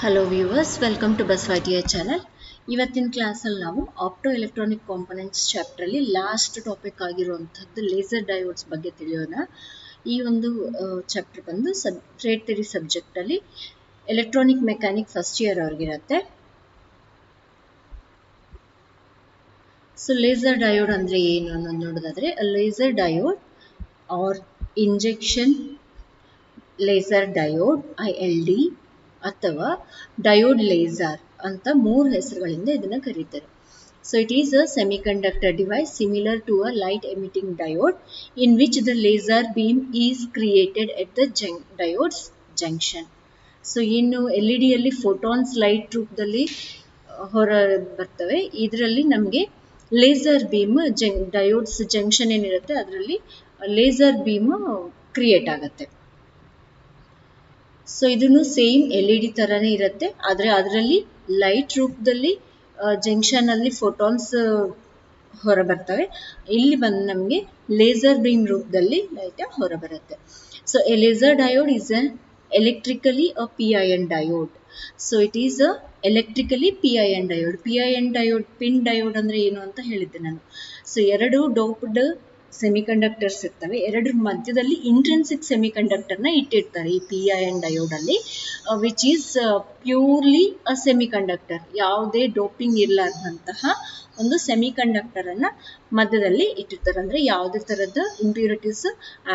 Hello viewers, welcome to ಬಸವೈಟಿಯ channel. ಇವತ್ತಿನ ಕ್ಲಾಸಲ್ಲಿ ನಾವು ಆಪ್ಟೋ ಎಲೆಕ್ಟ್ರಾನಿಕ್ ಕಾಂಪೊನೆಂಟ್ಸ್ ಚಾಪ್ಟ್ರಲ್ಲಿ ಲಾಸ್ಟ್ ಟಾಪಿಕ್ ಆಗಿರುವಂಥದ್ದು ಲೇಸರ್ ಡಯೋಡ್ಸ್ ಬಗ್ಗೆ ತಿಳಿಯೋಣ. ಈ ಒಂದು ಚಾಪ್ಟರ್ ಬಂದು ಟ್ರೇಡ್ ಥಿಯರಿ ಸಬ್ಜೆಕ್ಟಲ್ಲಿ ಎಲೆಕ್ಟ್ರಾನಿಕ್ ಮೆಕ್ಯಾನಿಕ್ ಫಸ್ಟ್ ಇಯರ್ ಅವ್ರಿಗಿರುತ್ತೆ. ಸೊ ಲೇಸರ್ ಡಯೋಡ್ ಅಂದರೆ ಏನು ಅನ್ನೋದು ನೋಡೋದಾದರೆ, laser diode or injection laser diode ILD ಅಥವಾ ಡಯೋಡ್ ಲೇಸರ್ ಅಂತ ಮೂರು ಹೆಸರುಗಳಿಂದ ಇದನ್ನ ಕರೀತಾರೆ. So it is a semiconductor device similar to a light emitting diode in which the laser beam is created at the diode's junction. So ಇನ್ನು LED ಯಲ್ಲಿ photons light ರೂಪದಲ್ಲಿ ಹೊರ ಬರ್ತವೆ. ಇದರಲ್ಲಿ ನಮಗೆ ಲೇಸರ್ ಬೀಮ್ ಡಯೋಡ್ಸ್ ಜಂಕ್ಷನ್ ಏನಿರುತ್ತೆ ಅದರಲ್ಲಿ laser beam create ಆಗುತ್ತೆ. ಸೊ ಇದನ್ನು ಸೇಮ್ LED ತರನೇ ಇರುತ್ತೆ, ಆದರೆ ಅದರಲ್ಲಿ ಲೈಟ್ ರೂಪದಲ್ಲಿ ಜಂಕ್ಷನ್ ಅಲ್ಲಿ ಫೋಟಾನ್ಸ್ ಹೊರ ಬರ್ತವೆ. ಇಲ್ಲಿ ಬಂದು ನಮಗೆ ಲೇಸರ್ ಬೀಮ್ ರೂಪದಲ್ಲಿ ಲೈಟ್ ಹೊರ ಬರುತ್ತೆ. So A laser diode is an electrically a PIN diode. So it is a electrically PIN diode. PIN diode, pin diode ಅಂದ್ರೆ ಏನು ಅಂತ ಹೇಳಿದ್ದೆ ನಾನು. ಸೊ ಎರಡು ಡೋಪ್ಡ್ ಸೆಮಿಕಂಡಕ್ಟರ್ಸ್ ಇರ್ತವೆ, ಎರಡರ ಮಧ್ಯದಲ್ಲಿ ಇಂಟ್ರೆನ್ಸಿಕ್ ಸೆಮಿಕಂಡಕ್ಟರ್ನ ಇಟ್ಟಿರ್ತಾರೆ ಈ PIN ಡಯೋಡ್ ಅಲ್ಲಿ, which is purely a semiconductor. ಯಾವುದೇ ಡೋಪಿಂಗ್ ಇರಲಾರ್ದಂತಹ ಒಂದು ಸೆಮಿಕಂಡಕ್ಟರ್ ಅನ್ನ ಮಧ್ಯದಲ್ಲಿ ಇಟ್ಟಿರ್ತಾರೆ, ಅಂದ್ರೆ ಯಾವುದೇ ತರದ ಇಂಪ್ಯೂರಿಟೀಸ್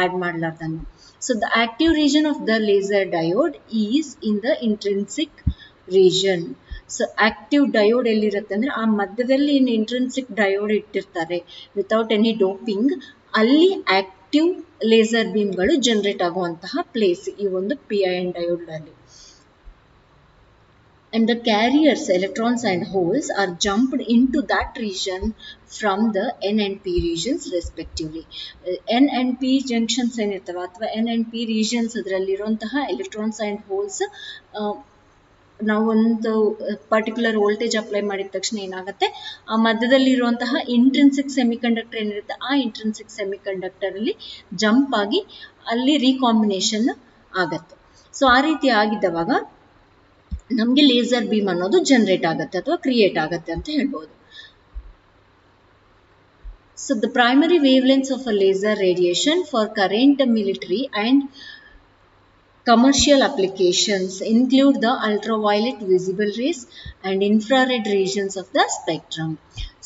ಆಡ್ ಮಾಡಲಾರ್ದನ್ನು. So the active region of the laser diode is in the intrinsic region. So active diode ಎಲ್ಲಿರುತ್ತೆ ಅಂದ್ರೆ ಆ ಮಧ್ಯದಲ್ಲಿ ಏನು ಇಂಟ್ರೆನ್ಸಿಕ್ ಡಯೋಡ್ ಇಟ್ಟಿರ್ತಾರೆ ವಿತೌಟ್ ಎನಿ ಡೋಪಿಂಗ್, ಅಲ್ಲಿ ಆಕ್ಟಿವ್ ಲೇಸರ್ ಬೀಮ್ಗಳು ಜನರೇಟ್ ಆಗುವಂತಹ ಪ್ಲೇಸ್ ಈ ಒಂದು PIN ಡಯೋಡ್ ಅಲ್ಲಿ. And the carriers, electrons and holes, are jumped into that region from the N and P regions respectively. N and P junctions ಏನಿರ್ತವೆ ಅಥವಾ N and P regions ಅದರಲ್ಲಿರುವಂತಹ electrons and holes ನಾವು ಒಂದು particular voltage apply ಮಾಡಿದ ತಕ್ಷಣ ಏನಾಗುತ್ತೆ, ಆ ಮಧ್ಯದಲ್ಲಿ ಇರುವಂತಹ intrinsic semiconductor ಏನಿರುತ್ತೆ ಆ ಇಂಟ್ರೆನ್ಸಿಕ್ ಸೆಮಿಕಂಡಕ್ಟರ್ ಅಲ್ಲಿ ಜಂಪ್ ಆಗಿ ಅಲ್ಲಿ ರೀಕಾಂಬಿನೇಷನ್ ಆಗತ್ತೆ. ಸೊ ಆ ರೀತಿ ಆಗಿದ್ದವಾಗ ನಮಗೆ ಲೇಸರ್ ಬೀಮ್ ಅನ್ನೋದು ಜನರೇಟ್ ಆಗುತ್ತೆ ಅಥವಾ ಕ್ರಿಯೇಟ್ ಆಗುತ್ತೆ ಅಂತ ಹೇಳ್ಬೋದು. So the primary wavelengths of a laser radiation for current military and commercial applications include the ultraviolet visible rays and infrared regions of the spectrum.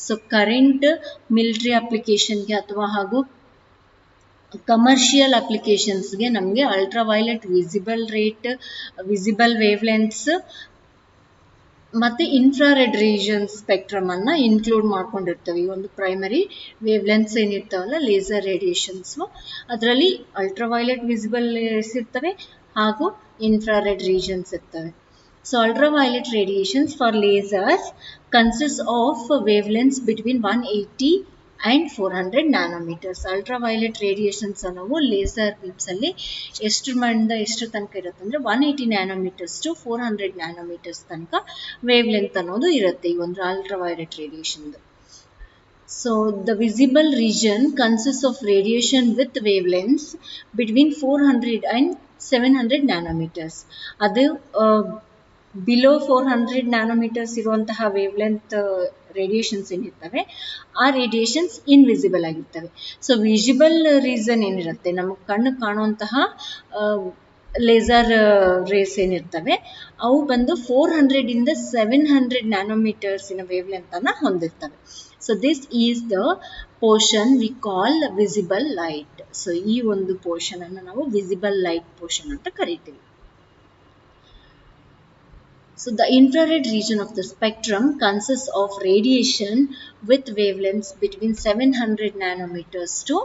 So current military application ಗೆ ಅಥವಾ ಹಾಗೂ commercial ಅಪ್ಲಿಕೇಶನ್ಸ್ಗೆ ನಮಗೆ ultraviolet visible wavelengths ಮತ್ತೆ infrared region spectrum ಅನ್ನ include ಮಾಡ್ಕೊಂಡಿರ್ತವೆ. ಈ ಒಂದು primary wavelengths ಏನಿರ್ತಾವಲ್ಲ ಲೇಸರ್ ರೇಡಿಯೇಷನ್ಸ್, ಅದರಲ್ಲಿ ಅಲ್ಟ್ರಾವೈಲೆಟ್ ವಿಸಿಬಲ್ ರೇಸ್ ಇರ್ತವೆ ಹಾಗೂ ಇನ್ಫ್ರಾರೆಡ್ ರೀಜನ್ಸ್ ಇರ್ತವೆ. So ultraviolet radiations for lasers consist of wavelengths between 180 and 400 nanometres. Ultraviolet radiations ಅನ್ನೋವು ಲೇಸರ್ ಬೀಮ್ಸ್ ಅಲ್ಲಿ ಎಷ್ಟು ತನಕ ಇರುತ್ತೆ ಅಂದ್ರೆ 180 ನ್ಯಾನೋಮೀಟರ್ಸ್ ಟು 400 ನ್ಯಾನೋಮೀಟರ್ಸ್ ತನಕ ವೇವ್ಲೆಂತ್ ಅನ್ನೋದು ಇರುತ್ತೆ ಈ ಒಂದು ultraviolet radiation. So the visible region consists of radiation with wavelengths between 400 and 700 nanometers. ಅದು ಬಿಲೋ 400 ನ್ಯಾನೋಮೀಟರ್ಸ್ ಇರುವಂತಹ ವೇವ್ಲೆಂತ್ ರೇಡಿಯೇಷನ್ಸ್ ಏನಿರ್ತವೆ ಆ ರೇಡಿಯೇಷನ್ಸ್ ಇನ್ವಿಸಿಬಲ್ ಆಗಿರ್ತವೆ. ಸೊ ವಿಸಿಬಲ್ ರೀಸನ್ ಏನಿರುತ್ತೆ, ನಮಗೆ ಕಣ್ಣು ಕಾಣುವಂತಹ ಲೇಸರ್ ರೇಸ್ ಏನಿರ್ತವೆ ಅವು ಬಂದು 400 ಇಂದ 700 ನ್ಯಾನೋಮೀಟರ್ಸ್ ವೇವ್ಲೆಂತ್ ಅನ್ನ ಹೊಂದಿರ್ತವೆ. So this is the portion we call visible light. So ಈ ಒಂದು ಪೋರ್ಷನ್ ಅನ್ನು ನಾವು ವಿಸಿಬಲ್ ಲೈಟ್ ಪೋರ್ಷನ್ ಅಂತ ಕರಿತೀವಿ. So the infrared region of the spectrum consists of radiation with wavelengths between 700 nanometers to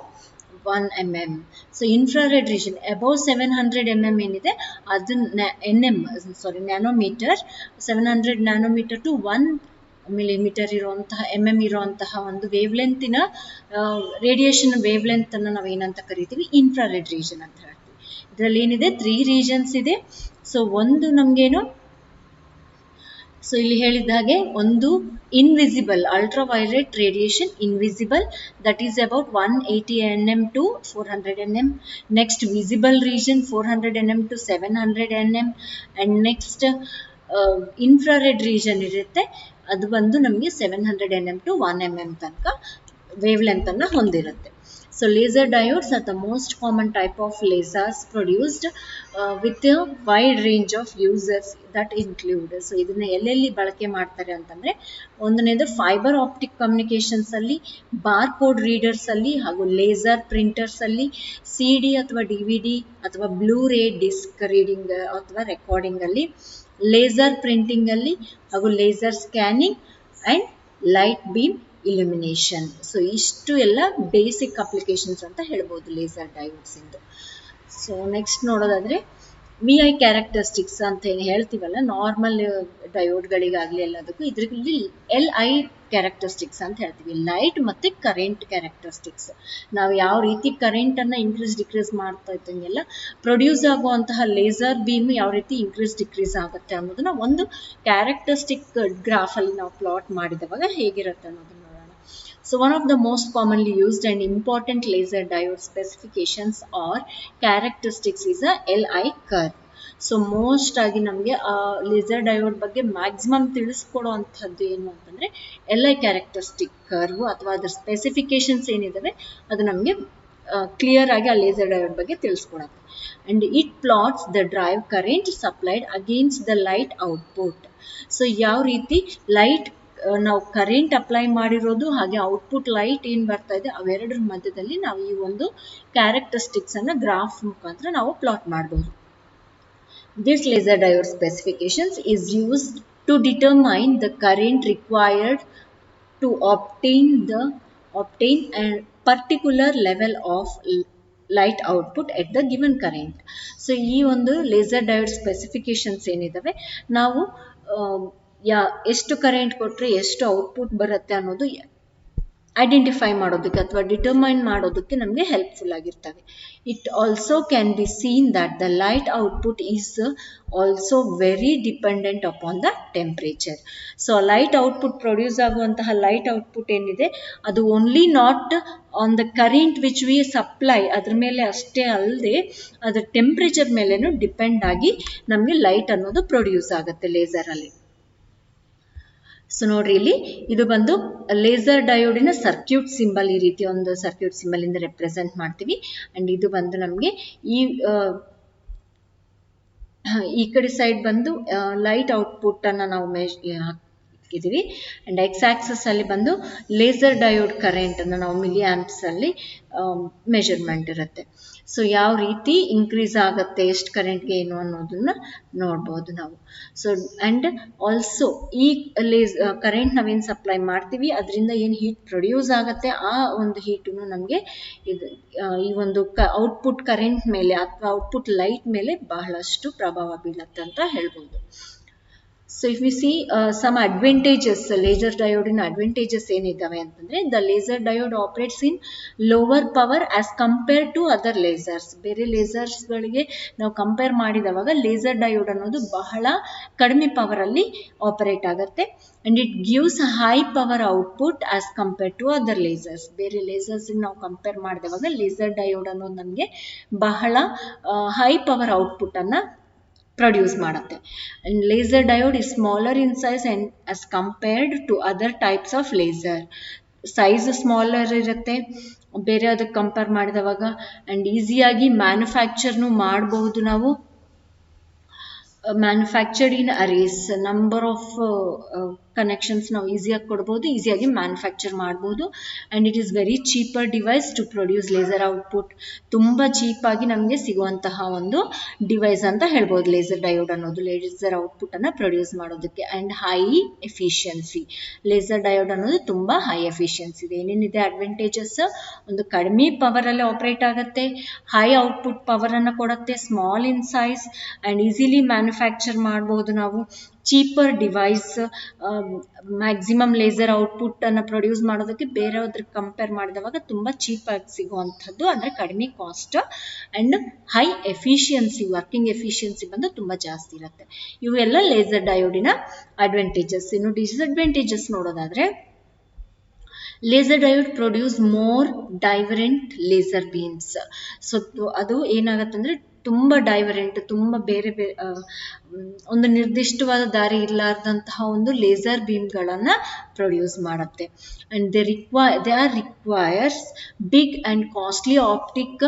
1 mm. So infrared region above 700 mm ಏನಿದೆ ಅದು nanometre, 700 nanometre to 1 millimetre ಇರುವಂತಹ MM ಇರುವಂತಹ ಒಂದು ವೇವ್ಲೆಂತಿನ ರೇಡಿಯೇಷನ್ ವೇವ್ಲೆಂತ್ ಅನ್ನು ನಾವು ಏನಂತ ಕರಿತೀವಿ, ಇನ್ಫ್ರಾರೆಡ್ ರೀಜನ್ ಅಂತ ಹೇಳ್ತೀವಿ. ಇದರಲ್ಲಿ ಏನಿದೆ 3 ರೀಜನ್ಸ್ ಇದೆ. ಸೊ ಒಂದು ನಮ್ಗೇನು, ಸೊ ಇಲ್ಲಿ ಹೇಳಿದ ಹಾಗೆ ಒಂದು invisible ultraviolet radiation invisible, that is about 180 nm to 400 nm. Next visible region 400 nm to 700 nm, and next infrared region ಇರುತ್ತೆ, ಅದು ಬಂದು ನಮಗೆ 700 nm to 1 mm ತನಕ ವೇವ್ ಲೆಂತ್ ಅನ್ನು ಹೊಂದಿರುತ್ತೆ. So laser diodes are the most common type of lasers produced with a wide range of users that include. So ಇದನ್ನ ಎಲ್ಲೆಲ್ಲಿ ಬಳಕೆ ಮಾಡ್ತಾರೆ ಅಂತಂದ್ರೆ, ಒಂದನೇದು ಫೈಬರ್ ಆಪ್ಟಿಕ್ ಕಮ್ಯುನಿಕೇಶನ್ಸ್ ಅಲ್ಲಿ, ಬಾರ್ ಕೋಡ್ ರೀಡರ್ಸ್ ಅಲ್ಲಿ, ಹಾಗೂ ಲೇಸರ್ ಪ್ರಿಂಟರ್ಸ್ ಅಲ್ಲಿ, CD ಅಥವಾ DVD ಅಥವಾ ಬ್ಲೂ ರೇ ಡಿಸ್ಕ್ ರೀಡಿಂಗ್ ಅಥವಾ ರೆಕಾರ್ಡಿಂಗ್ ಅಲ್ಲಿ, ಲೇಸರ್ ಪ್ರಿಂಟಿಂಗ್ ಅಲ್ಲಿ, ಹಾಗೂ laser scanning and light beam illumination. So ಇಷ್ಟು ಎಲ್ಲ ಬೇಸಿಕ್ ಅಪ್ಲಿಕೇಶನ್ಸ್ ಅಂತ ಹೇಳ್ಬೋದು ಲೇಸರ್ ಡಯೋಡ್ಸ್ ಇಂದು. ಸೊ ನೆಕ್ಸ್ಟ್ ನೋಡೋದಾದ್ರೆ VI ಕ್ಯಾರೆಕ್ಟರಿಸ್ಟಿಕ್ಸ್ ಅಂತ ಏನು ಹೇಳ್ತೀವಲ್ಲ, ನಾರ್ಮಲ್ ಡಯೋಡ್ಗಳಿಗಾಗಲಿ ಎಲ್ಲದಕ್ಕೂ ಇದ್ರಲ್ಲಿ LI ಕ್ಯಾರೆಕ್ಟರಿಸ್ಟಿಕ್ಸ್ ಅಂತ ಹೇಳ್ತೀವಿ, ಲೈಟ್ ಮತ್ತೆ ಕರೆಂಟ್ ಕ್ಯಾರೆಕ್ಟರಿಸ್ಟಿಕ್ಸ್. ನಾವು ಯಾವ ರೀತಿ ಕರೆಂಟ್ ಅನ್ನ ಇನ್ಕ್ರೀಸ್ ಡಿಕ್ರೀಸ್ ಮಾಡ್ತಾ ಇದ್ದಂಗೆಲ್ಲ ಪ್ರೊಡ್ಯೂಸ್ ಆಗುವಂತಹ ಲೇಸರ್ ಬೀಮ್ ಯಾವ ರೀತಿ ಇನ್ಕ್ರೀಸ್ ಡಿಕ್ರೀಸ್ ಆಗುತ್ತೆ ಅನ್ನೋದನ್ನ ಒಂದು ಕ್ಯಾರೆಕ್ಟರಿಸ್ಟಿಕ್ ಗ್ರಾಫ್ ಅಲ್ಲಿ ನಾವು ಪ್ಲಾಟ್ ಮಾಡಿದವಾಗ ಹೇಗಿರುತ್ತೆ ಅನ್ನೋದನ್ನ ನೋಡೋಣ. So one of the most commonly used and important laser diode specifications or characteristics is a LI curve. So most ಆಗಿ ನಮಗೆ ಲೇಸರ್ ಡಯೋಡ್ ಬಗ್ಗೆ ಮ್ಯಾಕ್ಸಿಮಮ್ ತಿಳಿಸ್ಕೊಡುವಂಥದ್ದು ಏನು ಅಂತಂದರೆ LI ಕ್ಯಾರೆಕ್ಟರಿಸ್ಟಿಕ್ ಕರ್ವ್ ಅಥವಾ ಅದರ ಸ್ಪೆಸಿಫಿಕೇಶನ್ಸ್ ಏನಿದಾವೆ ಅದು ನಮಗೆ ಕ್ಲಿಯರ್ ಆಗಿ ಆ ಲೇಸರ್ ಡಯೋಡ್ ಬಗ್ಗೆ ತಿಳಿಸ್ಕೊಡುತ್ತೆ. And it plots the drive current supplied against the light output. So ಯಾವ ರೀತಿ ಲೈಟ್ ನಾವು ಕರೆಂಟ್ ಅಪ್ಲೈ ಮಾಡಿರೋದು ಹಾಗೆ ಔಟ್ಪುಟ್ ಲೈಟ್ ಏನು ಬರ್ತಾ ಇದೆ ಅವೆರಡರ ಮಧ್ಯದಲ್ಲಿ ನಾವು ಈ ಒಂದು ಕ್ಯಾರೆಕ್ಟರಿಸ್ಟಿಕ್ಸ್ ಅನ್ನ ಗ್ರಾಫ್ ಮುಖಾಂತರ ನಾವು ಪ್ಲಾಟ್ ಮಾಡಬಹುದು. This laser diode specifications is used to determine the current required to obtain a particular level of light output at the given current. So ಈ ಒಂದು ಲೇಸರ್ ಡಯೋಡ್ ಸ್ಪೆಸಿಫಿಕೇಶನ್ಸ್ ಏನಿದಾವೆ ನಾವು ಎಷ್ಟು ಕರೆಂಟ್ ಕೊಟ್ಟರೆ ಎಷ್ಟು ಔಟ್ಪುಟ್ ಬರುತ್ತೆ ಅನ್ನೋದು ಐಡೆಂಟಿಫೈ ಮಾಡೋದಕ್ಕೆ ಅಥವಾ ಡಿಟರ್ಮೈನ್ ಮಾಡೋದಕ್ಕೆ ನಮಗೆ ಹೆಲ್ಪ್ಫುಲ್ ಆಗಿರ್ತವೆ. It also can be seen that the light output is also very dependent upon the temperature. So light output produce ಆಗುವಂತಹ ಲೈಟ್ ಔಟ್ಪುಟ್ ಏನಿದೆ ಅದು only not on the current which we supply ಅದ್ರ ಮೇಲೆ ಅಷ್ಟೇ ಅಲ್ಲದೆ ಅದರ temperature ಮೇಲೇನು depend ಆಗಿ ನಮಗೆ ಲೈಟ್ ಅನ್ನೋದು ಪ್ರೊಡ್ಯೂಸ್ ಆಗುತ್ತೆ ಲೇಸರಲ್ಲಿ. ಸೊ ನೋಡ್ರಿ, ಇಲ್ಲಿ ಇದು ಬಂದು ಲೇಸರ್ ಡಯೋಡಿನ ಸರ್ಕ್ಯೂಟ್ ಸಿಂಬಲ್. ಈ ರೀತಿ ಒಂದು ಸರ್ಕ್ಯೂಟ್ ಸಿಂಬಲ್ ಇಂದ ರೆಪ್ರೆಸೆಂಟ್ ಮಾಡ್ತೀವಿ. ಅಂಡ್ ಇದು ಬಂದು ನಮಗೆ ಈ ಕಡೆ ಸೈಡ್ ಬಂದು ಲೈಟ್ ಔಟ್ಪುಟ್ ಅನ್ನ ನಾವು ಹಾಕಿದೀವಿ. ಅಂಡ್ ಎಕ್ಸ್ ಆಕ್ಸಸ್ ಅಲ್ಲಿ ಬಂದು ಲೇಸರ್ ಡಯೋಡ್ ಕರೆಂಟ್ ಅನ್ನು ನಾವು ಮಿಲಿ ಆಂಪ್ಸ್ ಅಲ್ಲಿ ಮೆಜರ್ಮೆಂಟ್ ಇರುತ್ತೆ. ಸೊ ಯಾವ ರೀತಿ ಇನ್ಕ್ರೀಸ್ ಆಗುತ್ತೆ ಎಷ್ಟು ಕರೆಂಟ್ಗೆ ಏನು ಅನ್ನೋದನ್ನ ನೋಡ್ಬೋದು ನಾವು. ಸೊ ಅಂಡ್ ಆಲ್ಸೋ ಈ ಕರೆಂಟ್ ನಾವೇನು ಸಪ್ಲೈ ಮಾಡ್ತೀವಿ ಅದರಿಂದ ಏನು ಹೀಟ್ ಪ್ರೊಡ್ಯೂಸ್ ಆಗುತ್ತೆ ಆ ಒಂದು ಹೀಟನ್ನು ನಮಗೆ ಈ ಒಂದು ಔಟ್ಪುಟ್ ಕರೆಂಟ್ ಮೇಲೆ ಅಥವಾ ಔಟ್ಪುಟ್ ಲೈಟ್ ಮೇಲೆ ಬಹಳಷ್ಟು ಪ್ರಭಾವ ಬೀಳುತ್ತೆ ಅಂತ ಹೇಳ್ಬೋದು. So if we see some advantages, laser diode in advantages ಏನಿದ್ದಾವೆ ಅಂತಂದ್ರೆ, the laser diode operates in lower power as compared to other lasers. ಬೇರೆ ಲೇಸರ್ಸ್ ಗಳಿಗೆ ನಾವು ಕಂಪೇರ್ ಮಾಡಿದವಾಗ ಲೇಸರ್ ಡಯೋಡ್ ಅನ್ನೋದು ಬಹಳ ಕಡಿಮೆ ಪವರ್ ಅಲ್ಲಿ ಆಪರೇಟ್ ಆಗುತ್ತೆ. And it gives high power output as compared to other lasers. ಬೇರೆ ಲೇಸರ್ಸ್ ನಾವು ಕಂಪೇರ್ ಮಾಡಿದವಾಗ ಲೇಸರ್ ಡಯೋಡ್ ಅನ್ನೋದು ನಮಗೆ ಬಹಳ ಹೈ ಪವರ್ ಔಟ್ಪುಟ್ ಅನ್ನ ಪ್ರೊಡ್ಯೂಸ್ ಮಾಡುತ್ತೆ. And laser diode is smaller in size and as compared to other types of laser. Size smaller ಇರುತ್ತೆ ಬೇರೆ ಅದಕ್ಕೆ ಕಂಪೇರ್ ಮಾಡಿದವಾಗ. ಅಂಡ್ ಈಸಿಯಾಗಿ ಮ್ಯಾನುಫ್ಯಾಕ್ಚರ್ನು ಮಾಡಬಹುದು ನಾವು. Manufactured in arrays, number of connections ನಾವು ಈಸಿಯಾಗಿ ಕೊಡ್ಬೋದು, ಈಸಿಯಾಗಿ ಮ್ಯಾನುಫ್ಯಾಕ್ಚರ್ ಮಾಡ್ಬೋದು. And it is very cheaper device to produce laser output. ತುಂಬ ಚೀಪಾಗಿ ನಮಗೆ ಸಿಗುವಂತಹ ಒಂದು ಡಿವೈಸ್ ಅಂತ ಹೇಳ್ಬೋದು ಲೇಸರ್ ಡಯೋಡ್ ಅನ್ನೋದು, ಲೇಸರ್ ಔಟ್ಪುಟ್ಟನ್ನು ಪ್ರೊಡ್ಯೂಸ್ ಮಾಡೋದಕ್ಕೆ. And high efficiency, laser diode ಅನ್ನೋದು ತುಂಬ ಹೈ ಎಫಿಷಿಯನ್ಸಿ ಇದೆ. ಏನೇನಿದೆ ಅಡ್ವಾಂಟೇಜಸ್? ಒಂದು ಕಡಿಮೆ ಪವರಲ್ಲಿ ಆಪರೇಟ್ ಆಗುತ್ತೆ, ಹೈ ಔಟ್ಪುಟ್ ಪವರನ್ನು ಕೊಡುತ್ತೆ, small in size and easily manufacture ಮಾಡಬಹುದು ನಾವು. Cheaper device, maximum laser output ಅನ್ನು ಪ್ರೊಡ್ಯೂಸ್ ಮಾಡೋದಕ್ಕೆ ಬೇರೆಯವ್ರ ಕಂಪೇರ್ ಮಾಡಿದವಾಗ ತುಂಬ ಚೀಪಾಗಿ ಸಿಗುವಂಥದ್ದು, ಅಂದರೆ ಕಡಿಮೆ cost. And high efficiency, working efficiency ಬಂದು ತುಂಬ ಜಾಸ್ತಿ ಇರುತ್ತೆ. ಇವೆಲ್ಲ ಲೇಸರ್ ಡಯೋಡಿನ ಅಡ್ವಾಂಟೇಜಸ್. ಇನ್ನು ಡಿಸ್ಅಡ್ವಾಂಟೇಜಸ್ ನೋಡೋದಾದ್ರೆ, laser diode produce more divergent laser beams. So ಅದು ಏನಾಗತ್ತೆ ಅಂದರೆ ತುಂಬ ಡೈವರೆಂಟ್, ತುಂಬ ಬೇರೆ ಬೇರೆ ಒಂದು ನಿರ್ದಿಷ್ಟವಾದ ದಾರಿ ಇರಲಾರ್ದಂತಹ ಒಂದು ಲೇಸರ್ ಬೀಮ್ಗಳನ್ನು ಪ್ರೊಡ್ಯೂಸ್ ಮಾಡುತ್ತೆ. And they are requires big and costly optic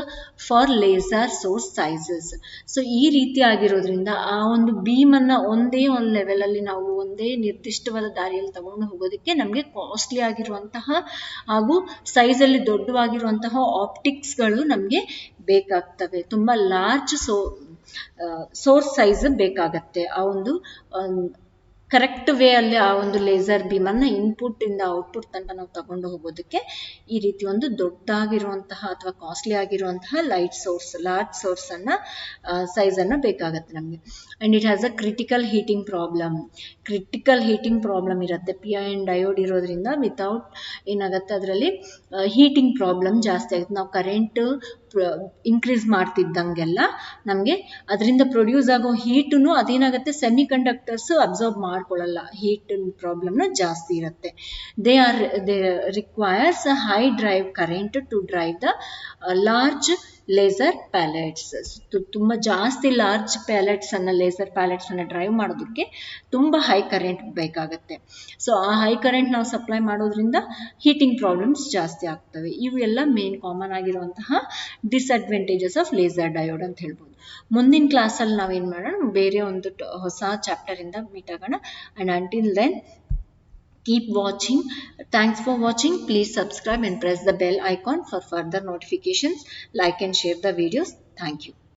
for laser source sizes. So ಈ ರೀತಿ ಆಗಿರೋದ್ರಿಂದ ಆ ಒಂದು ಬೀಮನ್ನು ಒಂದೇ ಒಂದು ಲೆವೆಲಲ್ಲಿ ನಾವು ಒಂದೇ ನಿರ್ದಿಷ್ಟವಾದ ದಾರಿಯಲ್ಲಿ ತಗೊಂಡು ಹೋಗೋದಕ್ಕೆ ನಮಗೆ ಕಾಸ್ಟ್ಲಿ ಆಗಿರುವಂತಹ ಹಾಗೂ ಸೈಜಲ್ಲಿ ದೊಡ್ಡವಾಗಿರುವಂತಹ ಆಪ್ಟಿಕ್ಸ್ಗಳು ನಮಗೆ ಬೇಕಾಗ್ತವೆ. ತುಂಬ ಲಾರ್ಜ್ ಸೋರ್ಸ್ ಸೈಜ್ ಬೇಕಾಗತ್ತೆ. ಆ ಒಂದು ಕರೆಕ್ಟ್ ವೇ ಅಲ್ಲಿ ಆ ಒಂದು ಲೇಸರ್ ಬೀಮನ್ನು ಇನ್ಪುಟ್ ಇಂದ ಔಟ್ಪುಟ್ ತನಕ ನಾವು ತಗೊಂಡು ಹೋಗೋದಕ್ಕೆ ಈ ರೀತಿ ಒಂದು ದೊಡ್ಡದಾಗಿರುವಂತಹ ಅಥವಾ ಕಾಸ್ಟ್ಲಿ ಆಗಿರುವಂತಹ ಲಾರ್ಜ್ ಸೋರ್ಸ್ ಸೈಜ್ ಅನ್ನ ಬೇಕಾಗತ್ತೆ ನಮಗೆ. And it has a critical heating problem ಇರುತ್ತೆ. PIN ಡಯೋಡ್ ಇರೋದ್ರಿಂದ ವಿತೌಟ್ ಏನಾಗುತ್ತೆ ಅದರಲ್ಲಿ ಹೀಟಿಂಗ್ ಪ್ರಾಬ್ಲಮ್ ಜಾಸ್ತಿ ಆಗುತ್ತೆ. ನಾವು ಕರೆಂಟ್ ಇನ್ಕ್ರೀಸ್ ಮಾಡ್ತಿದ್ದಂಗೆಲ್ಲ ನಮಗೆ ಅದರಿಂದ ಪ್ರೊಡ್ಯೂಸ್ ಆಗೋ ಹೀಟನ್ನು ಅದೇನಾಗುತ್ತೆ ಸೆಮಿ ಕಂಡಕ್ಟರ್ಸ್ ಅಬ್ಸರ್ವ್ ಮಾಡ್ಕೊಳ್ಳಲ್ಲ, ಹೀಟ್ ಪ್ರಾಬ್ಲಮ್ನ ಜಾಸ್ತಿ ಇರುತ್ತೆ. They requires a high drive current to drive the large laser pallets. ತುಂಬ ಜಾಸ್ತಿ ಲಾರ್ಜ್ ಲೇಸರ್ ಪ್ಯಾಲೆಟ್ಸ್ ಅನ್ನು ಡ್ರೈವ್ ಮಾಡೋದಕ್ಕೆ ತುಂಬ ಹೈ ಕರೆಂಟ್ ಬೇಕಾಗುತ್ತೆ. ಸೊ ಆ ಹೈ ಕರೆಂಟ್ ನಾವು ಸಪ್ಲೈ ಮಾಡೋದ್ರಿಂದ ಹೀಟಿಂಗ್ ಪ್ರಾಬ್ಲಮ್ಸ್ ಜಾಸ್ತಿ ಆಗ್ತವೆ. ಇವೆಲ್ಲ ಮೇನ್ ಕಾಮನ್ ಆಗಿರುವಂತಹ ಡಿಸ್ಅಡ್ವಾಂಟೇಜಸ್ ಆಫ್ ಲೇಸರ್ ಡಯೋಡ್ ಅಂತ ಹೇಳ್ಬೋದು. ಮುಂದಿನ ಕ್ಲಾಸಲ್ಲಿ ನಾವೇನು ಮಾಡೋಣ, ಬೇರೆ ಒಂದು ಹೊಸ ಚಾಪ್ಟರ್ ಇಂದ ಮೀಟ್ ಆಗೋಣ. And until then keep watching. Thanks for watching. Please subscribe and press the bell icon for further notifications. Like and share the videos. Thank you.